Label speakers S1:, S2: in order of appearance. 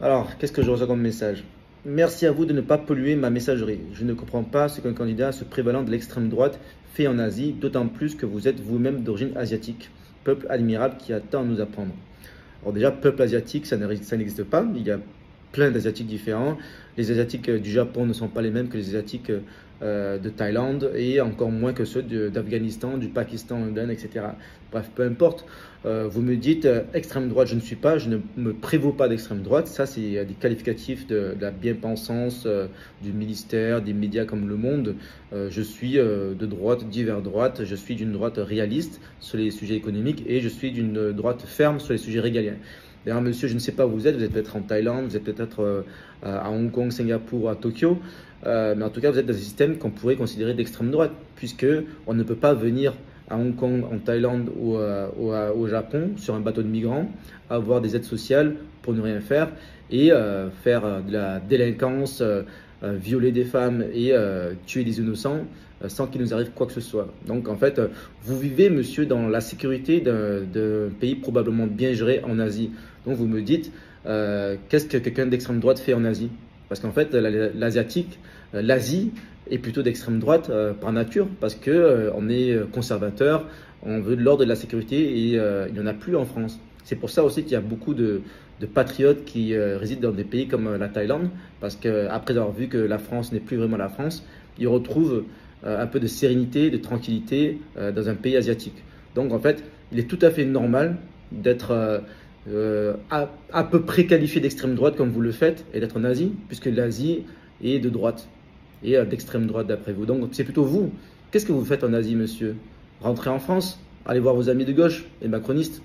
S1: Alors, qu'est-ce que je reçois comme message? Merci à vous de ne pas polluer ma messagerie. Je ne comprends pas ce qu'un candidat se prévalant de l'extrême droite fait en Asie, d'autant plus que vous êtes vous-même d'origine asiatique. Peuple admirable qui a tant à nous apprendre. Alors déjà, peuple asiatique, ça n'existe pas. Il y a plein d'Asiatiques différents. Les Asiatiques du Japon ne sont pas les mêmes que les Asiatiques de Thaïlande et encore moins que ceux d'Afghanistan, du Pakistan, d'Inde, etc. Bref, peu importe. Vous me dites extrême droite, je ne suis pas, je ne me prévaux pas d'extrême droite. Ça, c'est des qualificatifs de la bien-pensance du ministère, des médias comme Le Monde. Je suis de droite, divers droite. Je suis d'une droite réaliste sur les sujets économiques et je suis d'une droite ferme sur les sujets régaliens. D'ailleurs, monsieur, je ne sais pas où vous êtes peut-être en Thaïlande, vous êtes peut-être à Hong Kong, Singapour, à Tokyo, mais en tout cas, vous êtes dans un système qu'on pourrait considérer d'extrême droite, puisque on ne peut pas venir à Hong Kong, en Thaïlande ou au Japon sur un bateau de migrants, avoir des aides sociales pour ne rien faire et faire de la délinquance, violer des femmes et tuer des innocents sans qu'il nous arrive quoi que ce soit. Donc en fait, vous vivez, monsieur, dans la sécurité d'un pays probablement bien géré en Asie. Donc vous me dites, qu'est-ce que quelqu'un d'extrême droite fait en Asie? Parce qu'en fait, l'Asie est plutôt d'extrême droite par nature, parce que on est conservateur, on veut de l'ordre et de la sécurité, et il n'y en a plus en France. C'est pour ça aussi qu'il y a beaucoup de patriotes qui résident dans des pays comme la Thaïlande, parce qu'après avoir vu que la France n'est plus vraiment la France, ils retrouvent un peu de sérénité, de tranquillité dans un pays asiatique. Donc en fait, il est tout à fait normal d'être à peu près qualifié d'extrême droite comme vous le faites et d'être en Asie, puisque l'Asie est de droite et d'extrême droite d'après vous. Donc c'est plutôt vous. Qu'est-ce que vous faites en Asie, monsieur? Rentrez en France, allez voir vos amis de gauche, les macronistes.